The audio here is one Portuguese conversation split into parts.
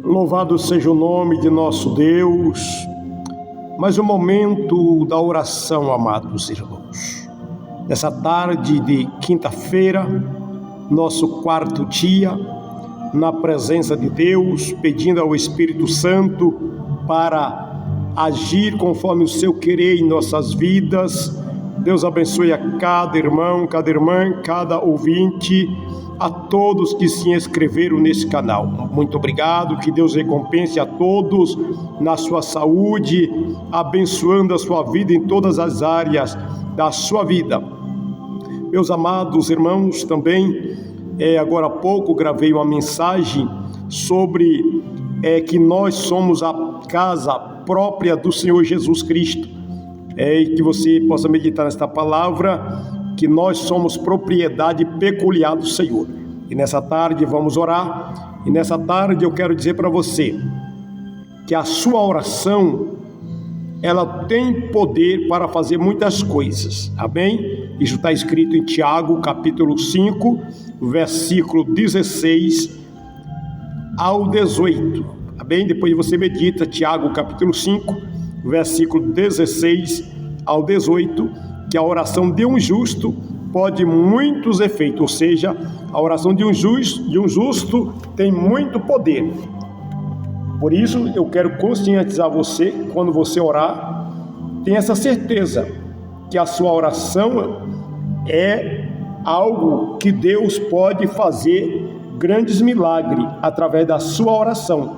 Louvado seja o nome de nosso Deus. Mas o momento da oração, amados irmãos. Nessa tarde de quinta-feira, nosso quarto dia, na presença de Deus, pedindo ao Espírito Santo para agir conforme o seu querer em nossas vidas. Deus abençoe a cada irmão, cada irmã, cada ouvinte, a todos que se inscreveram nesse canal. Muito obrigado, que Deus recompense a todos na sua saúde, abençoando a sua vida em todas as áreas da sua vida. Meus amados irmãos, também, agora há pouco gravei uma mensagem sobre que nós somos a casa própria do Senhor Jesus Cristo. E que você possa meditar nesta palavra, que nós somos propriedade peculiar do Senhor. E nessa tarde vamos orar, e nessa tarde eu quero dizer para você que a sua oração, ela tem poder para fazer muitas coisas, amém? Isso está escrito em Tiago, capítulo 5, versículo 16 ao 18, amém? Depois você medita, Tiago, capítulo 5, versículo 16 ao 18, que a oração de um justo pode muitos efeitos, ou seja, a oração de um justo tem muito poder. Por isso, eu quero conscientizar você, quando você orar, tenha essa certeza que a sua oração é algo que Deus pode fazer grandes milagres através da sua oração.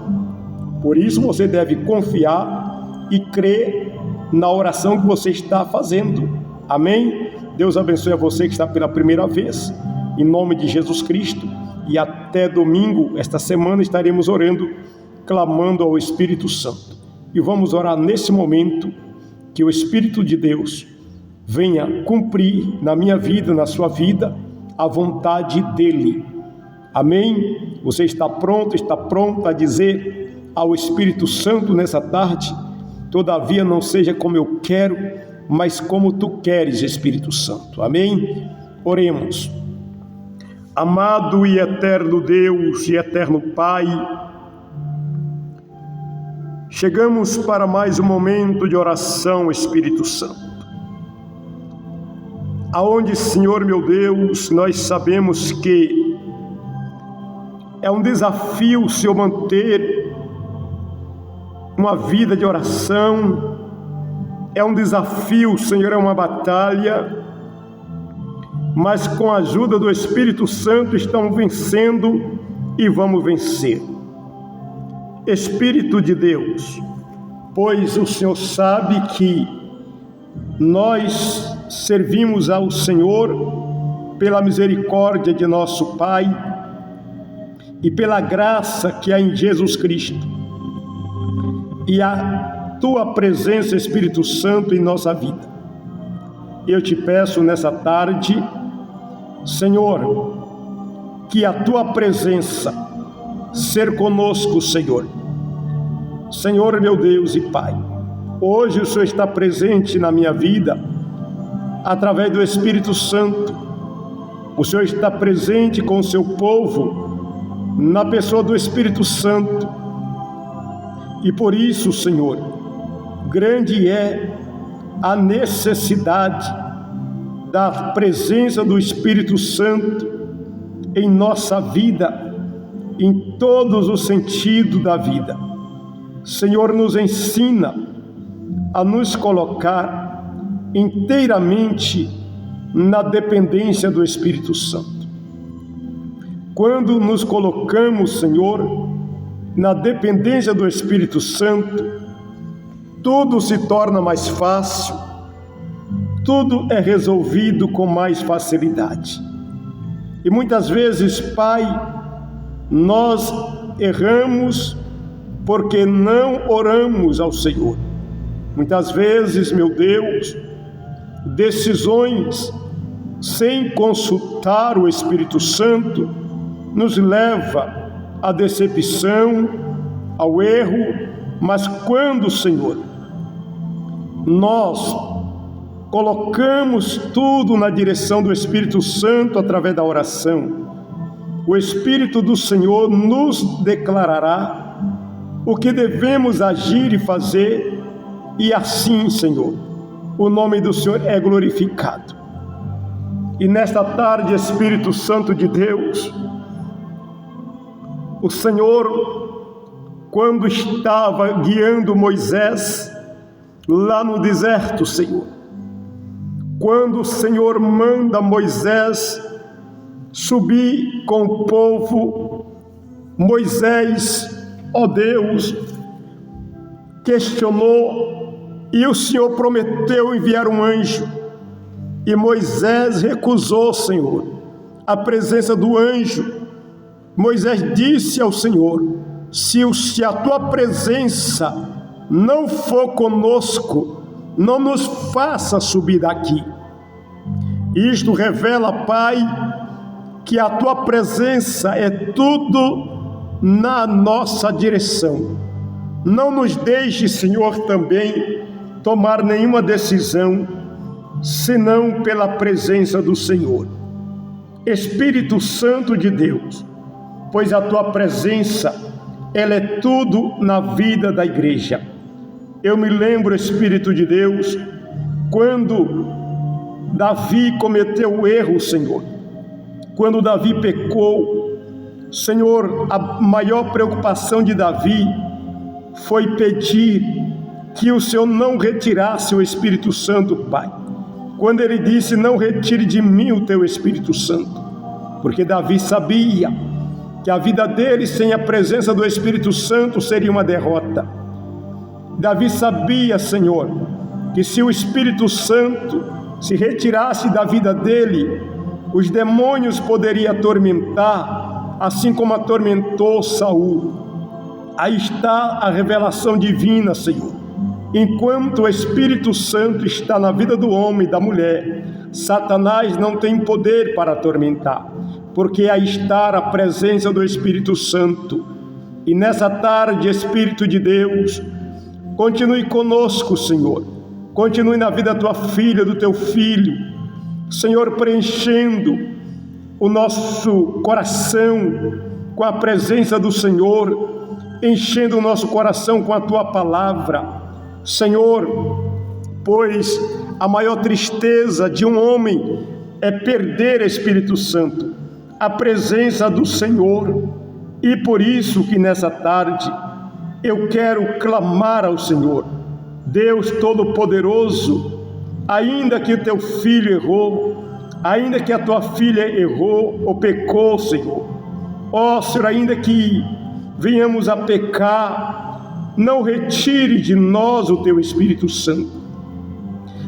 Por isso, você deve confiar e crer na oração que você está fazendo. Amém? Deus abençoe a você que está pela primeira vez, em nome de Jesus Cristo, e até domingo, esta semana, estaremos orando, clamando ao Espírito Santo. E vamos orar nesse momento, que o Espírito de Deus venha cumprir na minha vida, na sua vida, a vontade dEle. Amém? Você está pronto, está pronta a dizer ao Espírito Santo nessa tarde: todavia não seja como eu quero, mas como tu queres, Espírito Santo. Amém? Oremos. Amado e eterno Deus e eterno Pai, chegamos para mais um momento de oração, Espírito Santo, aonde, Senhor meu Deus, nós sabemos que é um desafio, Senhor, manter uma vida de oração. É um desafio, Senhor, é uma batalha, mas com a ajuda do Espírito Santo estamos vencendo e vamos vencer. Espírito de Deus, pois o Senhor sabe que nós servimos ao Senhor pela misericórdia de nosso Pai e pela graça que há em Jesus Cristo. E a Tua presença, Espírito Santo, em nossa vida. Eu te peço nessa tarde, Senhor, que a Tua presença ser conosco, Senhor. Senhor, meu Deus e Pai, hoje o Senhor está presente na minha vida, através do Espírito Santo. O Senhor está presente com o seu povo, na pessoa do Espírito Santo. E por isso, Senhor, grande é a necessidade da presença do Espírito Santo em nossa vida, em todos os sentidos da vida. Senhor, nos ensina a nos colocar inteiramente na dependência do Espírito Santo. Quando nos colocamos, Senhor, na dependência do Espírito Santo, tudo se torna mais fácil, tudo é resolvido com mais facilidade. E muitas vezes, Pai, nós erramos porque não oramos ao Senhor. Muitas vezes, meu Deus, decisões sem consultar o Espírito Santo nos leva à decepção, ao erro. Mas quando, Senhor, nós colocamos tudo na direção do Espírito Santo através da oração, o Espírito do Senhor nos declarará o que devemos agir e fazer, e assim, Senhor, o nome do Senhor é glorificado. E nesta tarde, Espírito Santo de Deus, o Senhor, quando estava guiando Moisés lá no deserto, Senhor, quando o Senhor manda Moisés subir com o povo, Moisés, ó Deus, questionou e o Senhor prometeu enviar um anjo. E Moisés recusou, Senhor, a presença do anjo. Moisés disse ao Senhor: se a tua presença não for conosco, não nos faça subir daqui. Isto revela, Pai, que a tua presença é tudo na nossa direção. Não nos deixe, Senhor, também tomar nenhuma decisão senão pela presença do Senhor. Espírito Santo de Deus, pois a tua presença, ela é tudo na vida da igreja. Eu me lembro, Espírito de Deus, quando Davi cometeu o erro, Senhor, quando Davi pecou, Senhor, a maior preocupação de Davi foi pedir que o Senhor não retirasse o Espírito Santo, Pai. Quando ele disse: não retire de mim o teu Espírito Santo, porque Davi sabia que a vida dele sem a presença do Espírito Santo seria uma derrota. Davi sabia, Senhor, que se o Espírito Santo se retirasse da vida dele, os demônios poderiam atormentar, assim como atormentou Saul. Aí está a revelação divina, Senhor. Enquanto o Espírito Santo está na vida do homem e da mulher, Satanás não tem poder para atormentar, porque aí está a presença do Espírito Santo. E nessa tarde, Espírito de Deus, continue conosco, Senhor. Continue na vida da tua filha, do teu filho, Senhor, preenchendo o nosso coração com a presença do Senhor, enchendo o nosso coração com a tua palavra, Senhor, pois a maior tristeza de um homem é perder Espírito Santo, a presença do Senhor. E por isso que nessa tarde eu quero clamar ao Senhor, Deus Todo-Poderoso, ainda que o teu filho errou, ainda que a tua filha errou ou pecou, Senhor, ó Senhor, ainda que venhamos a pecar, não retire de nós o teu Espírito Santo,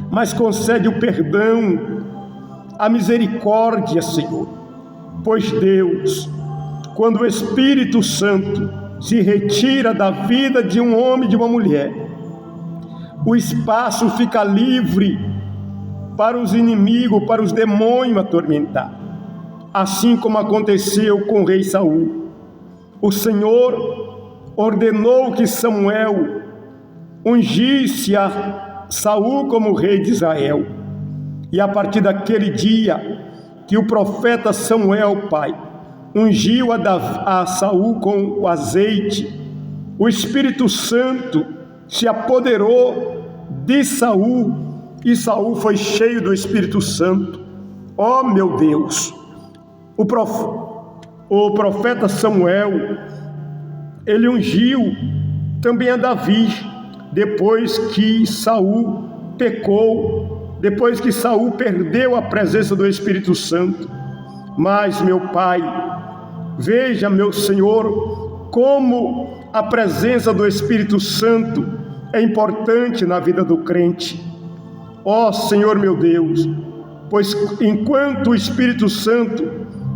mas concede o perdão, a misericórdia, Senhor. Pois Deus, quando o Espírito Santo se retira da vida de um homem e de uma mulher, o espaço fica livre para os inimigos, para os demônios atormentar. Assim como aconteceu com o rei Saul. O Senhor ordenou que Samuel ungisse a Saul como rei de Israel. E a partir daquele dia que o profeta Samuel, Pai, ungiu a Saul com o azeite, o Espírito Santo se apoderou de Saul, e Saul foi cheio do Espírito Santo. Ó meu Deus, o profeta Samuel, ele ungiu também a Davi, depois que Saul pecou, depois que Saul perdeu a presença do Espírito Santo. Mas, meu Pai, veja, meu Senhor, como a presença do Espírito Santo é importante na vida do crente. Ó Senhor meu Deus, pois enquanto o Espírito Santo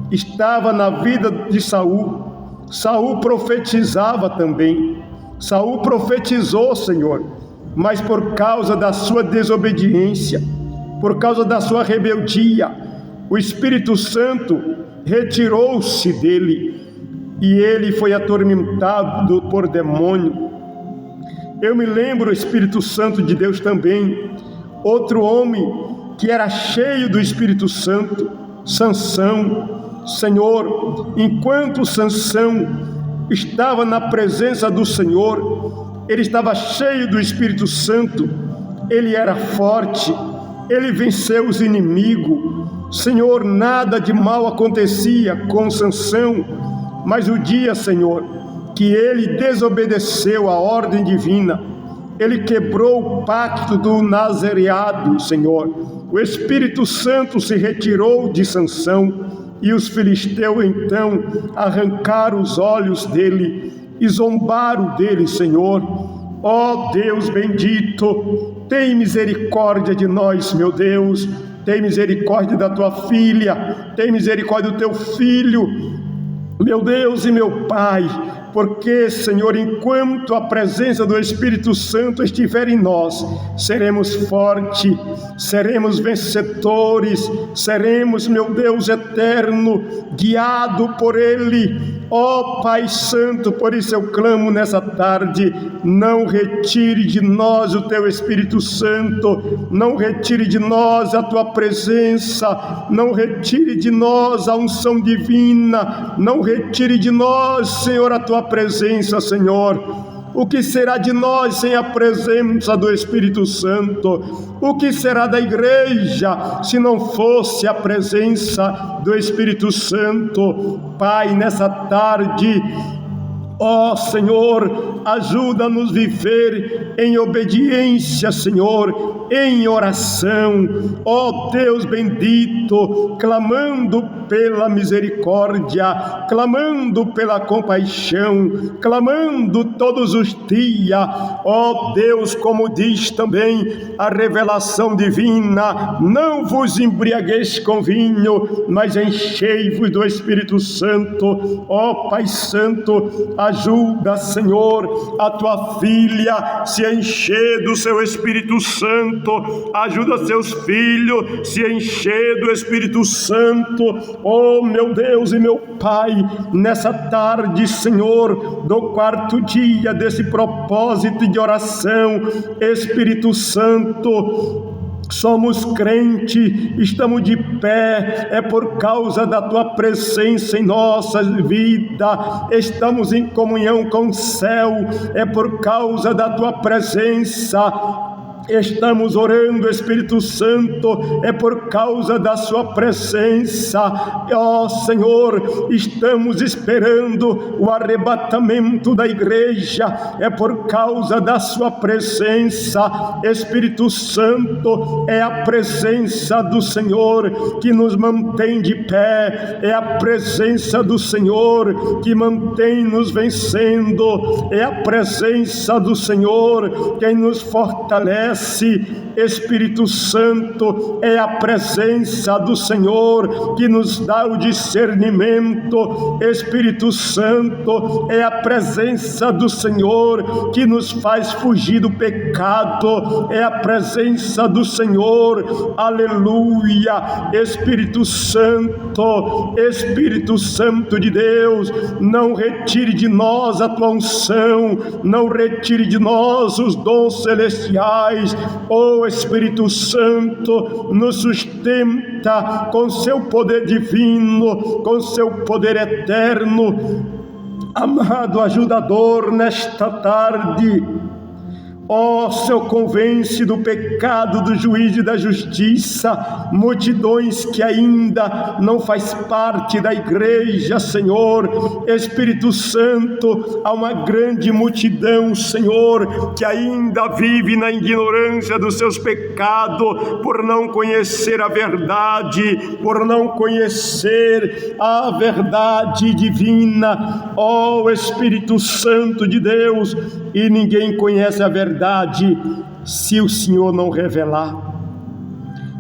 estava na vida de Saul, Saul profetizava também. Saul profetizou, Senhor, mas por causa da sua desobediência, por causa da sua rebeldia, o Espírito Santo retirou-se dele e ele foi atormentado por demônio. Eu me lembro, Espírito Santo de Deus, também, outro homem que era cheio do Espírito Santo, Sansão. Senhor, enquanto Sansão estava na presença do Senhor, ele estava cheio do Espírito Santo, ele era forte, ele venceu os inimigos. Senhor, nada de mal acontecia com Sansão, mas o dia, Senhor, que ele desobedeceu a ordem divina, ele quebrou o pacto do nazareado, Senhor. O Espírito Santo se retirou de Sansão e os filisteus então arrancaram os olhos dele e zombaram dele, Senhor. Ó Deus bendito, tem misericórdia de nós, meu Deus. Tem misericórdia da tua filha, tem misericórdia do teu filho, meu Deus e meu Pai, porque, Senhor, enquanto a presença do Espírito Santo estiver em nós, seremos fortes, seremos vencedores, seremos, meu Deus eterno, guiado por Ele. Ó Pai Santo, por isso eu clamo nessa tarde, não retire de nós o Teu Espírito Santo, não retire de nós a Tua presença, não retire de nós a unção divina, não retire de nós, Senhor, a Tua presença, Senhor. O que será de nós sem a presença do Espírito Santo? O que será da igreja se não fosse a presença do Espírito Santo? Pai, nessa tarde, ó Senhor, ajuda-nos a viver em obediência, Senhor, em oração, ó Deus bendito, clamando pela misericórdia, clamando pela compaixão, clamando todos os dias, ó Deus, como diz também a revelação divina, não vos embriagueis com vinho, mas enchei-vos do Espírito Santo. Ó Pai Santo, ajuda, Senhor, a tua filha se encher do seu Espírito Santo, ajuda seus filhos se encher do Espírito Santo. Oh meu Deus e meu Pai, nessa tarde, Senhor, do quarto dia desse propósito de oração, Espírito Santo, somos crentes, estamos de pé, é por causa da Tua presença em nossa vida, estamos em comunhão com o céu, é por causa da Tua presença. Estamos orando, Espírito Santo, é por causa da sua presença. Ó Senhor, estamos esperando o arrebatamento da igreja, é por causa da sua presença. Espírito Santo, é a presença do Senhor que nos mantém de pé, é a presença do Senhor que mantém-nos vencendo, é a presença do Senhor quem nos fortalece. Espírito Santo, é a presença do Senhor que nos dá o discernimento. Espírito Santo, é a presença do Senhor que nos faz fugir do pecado, é a presença do Senhor, aleluia. Espírito Santo de Deus, não retire de nós a tua unção, não retire de nós os dons celestiais. Oh Espírito Santo, nos sustenta com seu poder divino, com seu poder eterno. Amado ajudador, nesta tarde, ó, Senhor, convence do pecado, do juízo e da justiça, multidões que ainda não faz parte da igreja, Senhor. Espírito Santo, há uma grande multidão, Senhor, que ainda vive na ignorância dos seus pecados, por não conhecer a verdade, por não conhecer a verdade divina. Ó Espírito Santo de Deus, e ninguém conhece a verdade se o Senhor não revelar.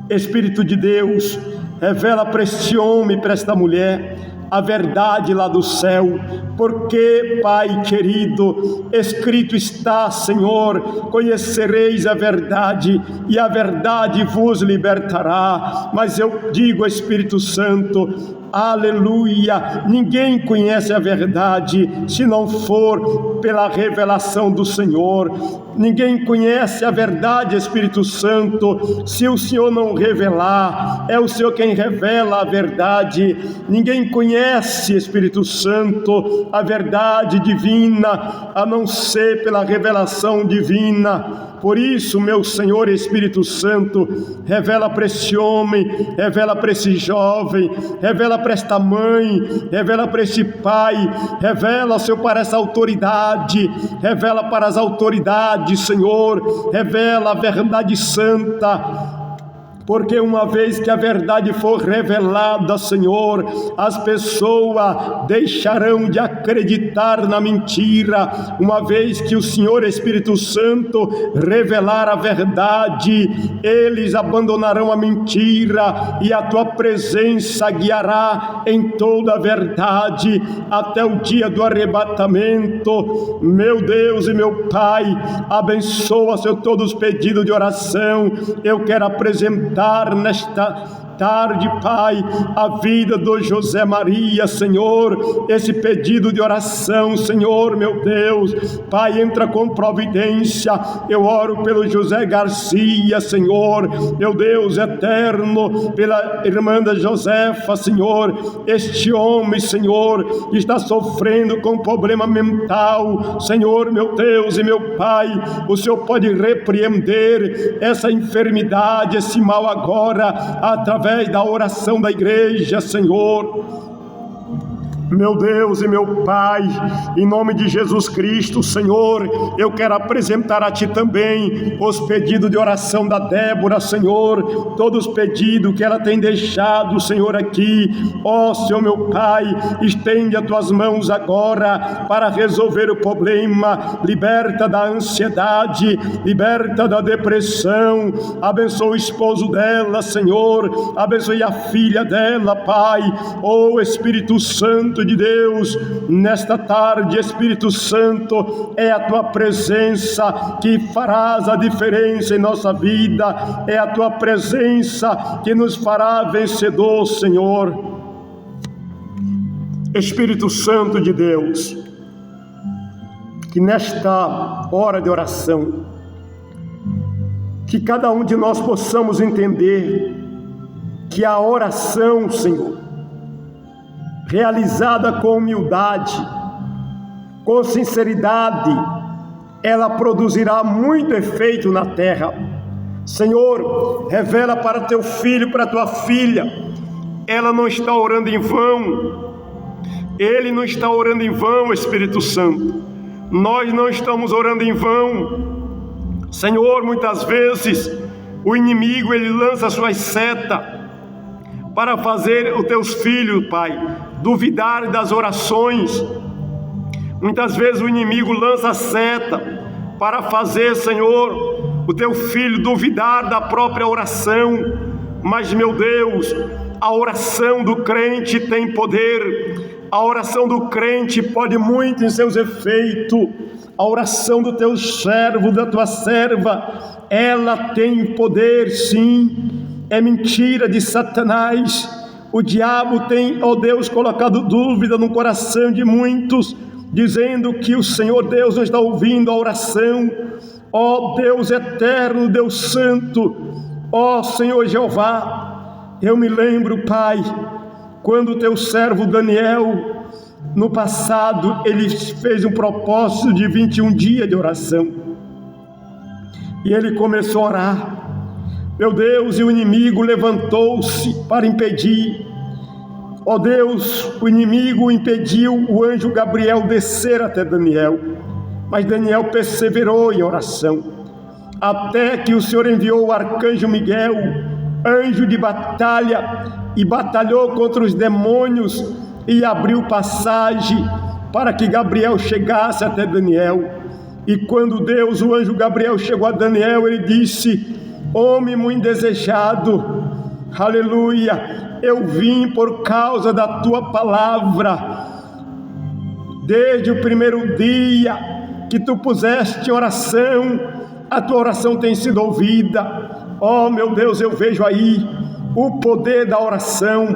Espírito de Deus, revela para este homem, para esta mulher, a verdade lá do céu, porque, Pai querido, escrito está, Senhor, conhecereis a verdade e a verdade vos libertará. Mas eu digo, Espírito Santo, aleluia. Ninguém conhece a verdade se não for pela revelação do Senhor. Ninguém conhece a verdade, Espírito Santo, se o Senhor não revelar. É o Senhor quem revela a verdade. Ninguém conhece, Espírito Santo, a verdade divina, a não ser pela revelação divina. Por isso, meu Senhor Espírito Santo, revela para esse homem, revela para esse jovem, revela para esta mãe, revela para esse pai, revela, Senhor, para essa autoridade, revela para as autoridades, Senhor, revela a verdade santa. Porque uma vez que a verdade for revelada, Senhor, as pessoas deixarão de acreditar na mentira. Uma vez que o Senhor Espírito Santo revelar a verdade, eles abandonarão a mentira e a Tua presença guiará em toda a verdade até o dia do arrebatamento. Meu Deus e meu Pai, abençoa, Senhor, todos os pedidos de oração. Eu quero apresentar nesta tarde, Pai, a vida do José Maria, Senhor, esse pedido de oração, Senhor, meu Deus, Pai, entra com providência. Eu oro pelo José Garcia, Senhor, meu Deus eterno, pela irmã da Josefa, Senhor, este homem, Senhor, que está sofrendo com problema mental, Senhor, meu Deus e meu Pai, o Senhor pode repreender essa enfermidade, esse mal agora, através da oração da igreja, Senhor. Meu Deus e meu Pai, em nome de Jesus Cristo, Senhor, eu quero apresentar a Ti também os pedidos de oração da Débora, Senhor, todos os pedidos que ela tem deixado, Senhor, aqui. Ó Senhor, meu Pai, estende as Tuas mãos agora para resolver o problema, liberta da ansiedade, liberta da depressão, abençoa o esposo dela, Senhor, abençoe a filha dela, Pai. Ó Espírito Santo de Deus, nesta tarde, Espírito Santo, é a Tua presença que farás a diferença em nossa vida, é a Tua presença que nos fará vencedor, Senhor. Espírito Santo de Deus, que nesta hora de oração, que cada um de nós possamos entender que a oração, Senhor, realizada com humildade, com sinceridade, ela produzirá muito efeito na terra. Senhor, revela para Teu filho, para Tua filha, ela não está orando em vão, ele não está orando em vão, Espírito Santo, nós não estamos orando em vão. Senhor, muitas vezes o inimigo, ele lança suas setas para fazer os Teus filhos, Pai, duvidar das orações. Muitas vezes o inimigo lança seta para fazer, Senhor, o Teu filho duvidar da própria oração. Mas, meu Deus, a oração do crente tem poder. A oração do crente pode muito em seus efeitos. A oração do Teu servo, da Tua serva, ela tem poder, sim. É mentira de Satanás. O diabo tem, ó Deus, colocado dúvida no coração de muitos, dizendo que o Senhor Deus não está ouvindo a oração. Ó Deus eterno, Deus santo, ó Senhor Jeová, eu me lembro, Pai, quando o Teu servo Daniel, no passado, ele fez um propósito de 21 dias de oração, e ele começou a orar. Meu Deus, e o inimigo levantou-se para impedir. Ó Deus, o inimigo impediu o anjo Gabriel descer até Daniel, mas Daniel perseverou em oração, até que o Senhor enviou o arcanjo Miguel, anjo de batalha, e batalhou contra os demônios e abriu passagem para que Gabriel chegasse até Daniel. E quando Deus, o anjo Gabriel, chegou a Daniel, ele disse: homem muito desejado, aleluia, eu vim por causa da Tua palavra. Desde o primeiro dia que Tu puseste em oração, a Tua oração tem sido ouvida. Oh meu Deus, eu vejo aí o poder da oração,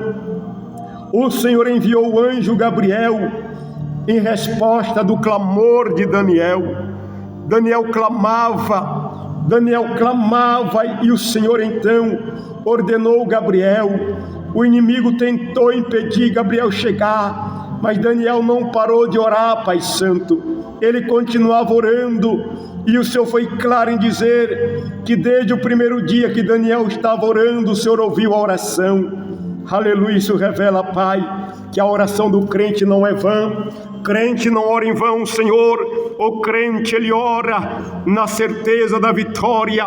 o Senhor enviou o anjo Gabriel em resposta do clamor de Daniel. Daniel clamava e o Senhor então ordenou Gabriel. O inimigo tentou impedir Gabriel chegar, mas Daniel não parou de orar, Pai Santo. Ele continuava orando, e o Senhor foi claro em dizer que desde o primeiro dia que Daniel estava orando, o Senhor ouviu a oração. Aleluia, isso revela, Pai, que a oração do crente não é vã. Crente não ora em vão, Senhor. O crente, ele ora na certeza da vitória.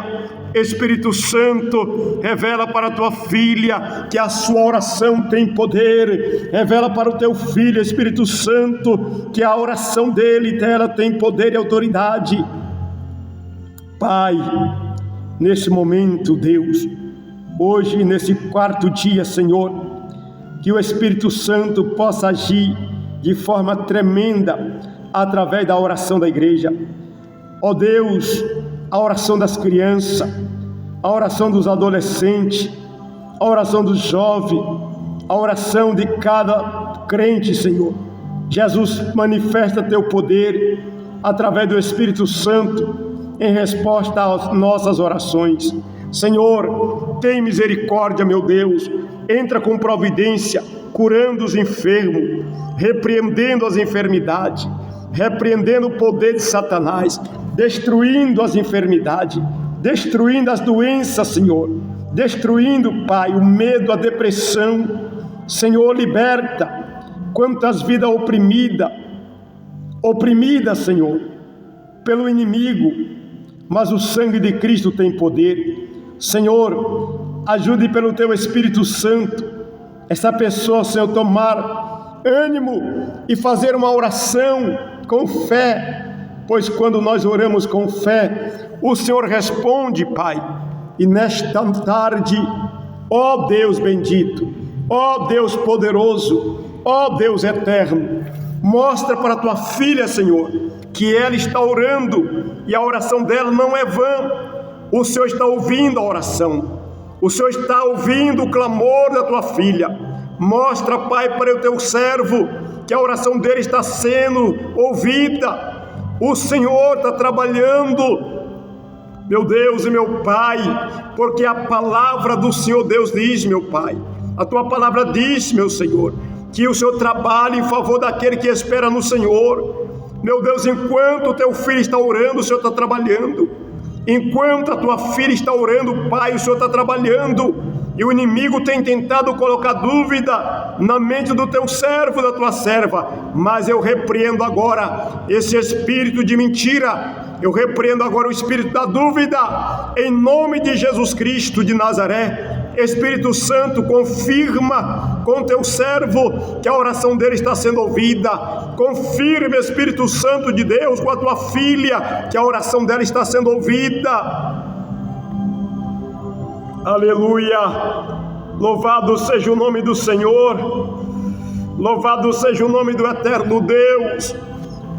Espírito Santo, revela para a tua filha que a sua oração tem poder. Revela para o teu filho, Espírito Santo, que a oração dela tem poder e autoridade. Pai, nesse momento, Deus, hoje, nesse quarto dia, Senhor, que o Espírito Santo possa agir de forma tremenda através da oração da igreja. Ó Deus, a oração das crianças, a oração dos adolescentes, a oração dos jovens, a oração de cada crente, Senhor. Jesus, manifesta teu poder através do Espírito Santo em resposta às nossas orações. Senhor, tem misericórdia, meu Deus. Entra com providência, curando os enfermos, repreendendo as enfermidades, repreendendo o poder de Satanás, destruindo as enfermidades, destruindo as doenças, Senhor, destruindo, Pai, o medo, a depressão. Senhor, liberta quantas vidas oprimidas, Senhor, pelo inimigo, mas o sangue de Cristo tem poder. Senhor, ajude pelo teu Espírito Santo essa pessoa, Senhor, tomar ânimo e fazer uma oração com fé, pois quando nós oramos com fé, o Senhor responde, Pai. E nesta tarde, ó Deus bendito, ó Deus poderoso, ó Deus eterno, mostra para a tua filha, Senhor, que ela está orando e a oração dela não é vã. O Senhor está ouvindo a oração, o Senhor está ouvindo o clamor da tua filha. Mostra, Pai, para o teu servo que a oração dele está sendo ouvida. O Senhor está trabalhando, meu Deus e meu Pai, porque a palavra do Senhor Deus diz, meu Pai, a tua palavra diz, meu Senhor, que o Senhor trabalha em favor daquele que espera no Senhor. Meu Deus, enquanto o teu filho está orando, o Senhor está trabalhando. Enquanto a tua filha está orando, Pai, o Senhor está trabalhando. E o inimigo tem tentado colocar dúvida na mente do teu servo, da tua serva. Mas eu repreendo agora esse espírito de mentira. Eu repreendo agora o espírito da dúvida. Em nome de Jesus Cristo de Nazaré. Espírito Santo, confirma com teu servo que a oração dele está sendo ouvida. Confirme, Espírito Santo de Deus, com a tua filha, que a oração dela está sendo ouvida. Aleluia. Louvado seja o nome do Senhor. Louvado seja o nome do eterno Deus.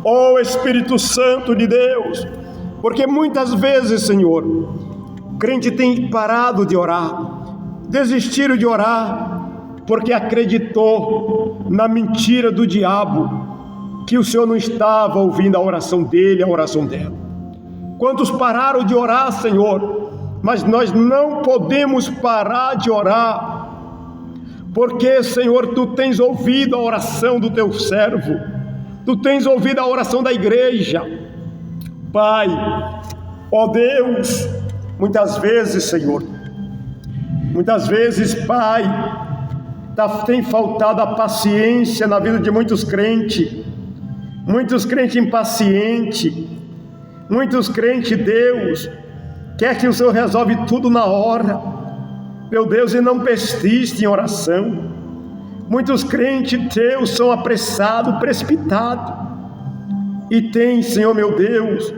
Ó Espírito Santo de Deus. Porque muitas vezes, Senhor, o crente tem parado de orar, desistiram de orar, porque acreditou na mentira do diabo, que o Senhor não estava ouvindo a oração dele, a oração dela. Quantos pararam de orar, Senhor? Mas nós não podemos parar de orar, porque, Senhor, tu tens ouvido a oração do teu servo, tu tens ouvido a oração da igreja. Pai, ó Deus, muitas vezes, Senhor, Pai, tem faltado a paciência na vida de muitos crentes impacientes, muitos crentes, Deus, quer que o Senhor resolve tudo na hora, meu Deus, e não persiste em oração. Muitos crentes teus são apressados, precipitados, e tem, Senhor meu Deus,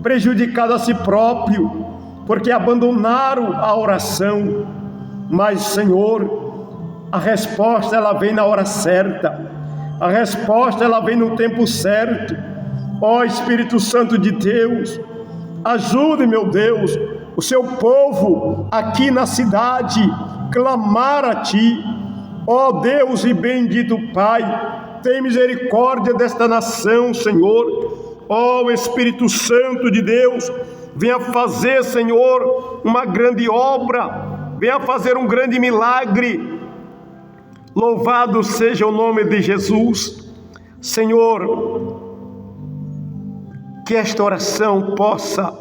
prejudicado a si próprio, porque abandonaram a oração. Mas, Senhor, a resposta ela vem na hora certa, a resposta ela vem no tempo certo. Ó Espírito Santo de Deus, ajude, meu Deus, o seu povo aqui na cidade, clamar a Ti, Ó Deus e bendito Pai, tem misericórdia desta nação, Senhor. Ó Espírito Santo de Deus, venha fazer, Senhor, uma grande obra, venha fazer um grande milagre. Louvado seja o nome de Jesus. Senhor, que esta oração possa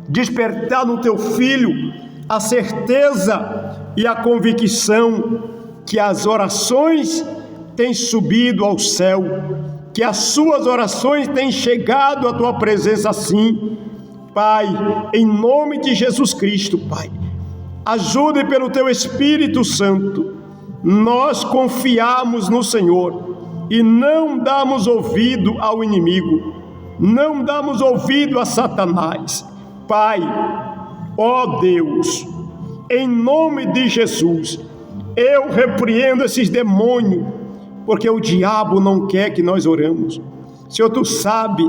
despertar no teu filho a certeza e a convicção que as orações têm subido ao céu, que as suas orações têm chegado à tua presença sim. Pai, em nome de Jesus Cristo, Pai, ajude pelo teu Espírito Santo. Nós confiamos no Senhor e não damos ouvido ao inimigo, não damos ouvido a Satanás. Pai, ó Deus, em nome de Jesus, eu repreendo esses demônios, porque o diabo não quer que nós oremos. Senhor, tu sabe,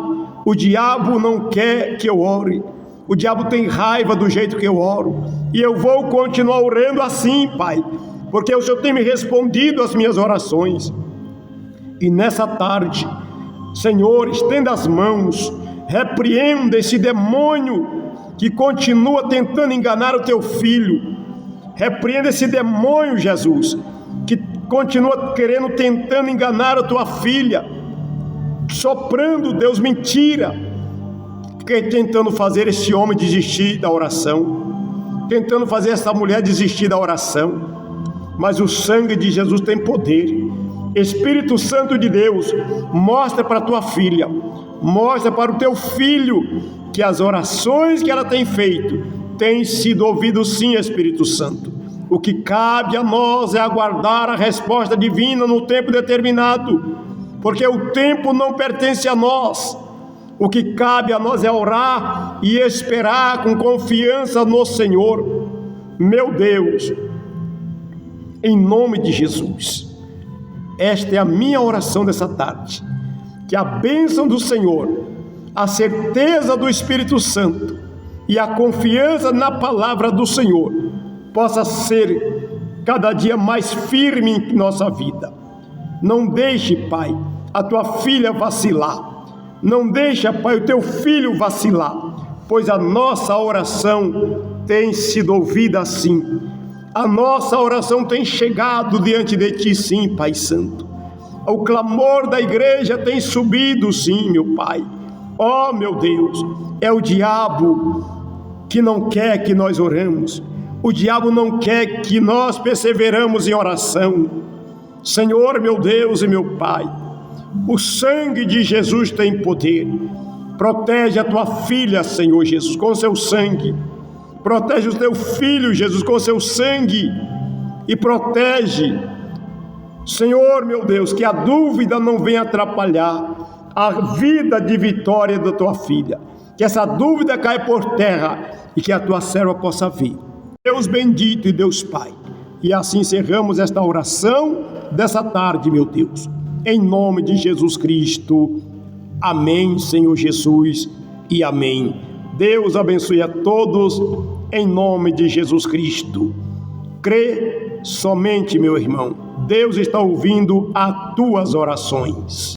o diabo não quer que eu ore. O diabo tem raiva do jeito que eu oro. E eu vou continuar orando assim, Pai, porque o Senhor tem me respondido às minhas orações. E nessa tarde, Senhor, estenda as mãos, repreenda esse demônio que continua tentando enganar o teu filho. Repreenda esse demônio, Jesus, que continua tentando enganar a tua filha, soprando, Deus, mentira, tentando fazer esse homem desistir da oração, tentando fazer essa mulher desistir da oração. Mas o sangue de Jesus tem poder. Espírito Santo de Deus, mostra para a tua filha, mostra para o teu filho que as orações que ela tem feito têm sido ouvidas sim, Espírito Santo. O que cabe a nós é aguardar a resposta divina no tempo determinado, porque o tempo não pertence a nós. O que cabe a nós é orar e esperar com confiança no Senhor. Meu Deus, em nome de Jesus, esta é a minha oração dessa tarde, que a bênção do Senhor, a certeza do Espírito Santo e a confiança na palavra do Senhor possa ser cada dia mais firme em nossa vida. Não deixe, Pai, a tua filha vacilar. Não deixe, Pai, o teu filho vacilar, pois a nossa oração tem sido ouvida assim. A nossa oração tem chegado diante de ti sim, Pai Santo. O clamor da igreja tem subido sim, meu Pai. Ó, meu Deus, é o diabo que não quer que nós oremos. O diabo não quer que nós perseveramos em oração. Senhor, meu Deus e meu Pai, o sangue de Jesus tem poder. Protege a tua filha, Senhor Jesus, com seu sangue. Protege o teu filho, Jesus, com seu sangue. E protege, Senhor, meu Deus, que a dúvida não venha atrapalhar a vida de vitória da tua filha. Que essa dúvida caia por terra e que a tua serva possa vir. Deus bendito e Deus Pai. E assim encerramos esta oração dessa tarde, meu Deus. Em nome de Jesus Cristo. Amém, Senhor Jesus, e amém. Deus abençoe a todos, em nome de Jesus Cristo. Crê somente, meu irmão. Deus está ouvindo as tuas orações.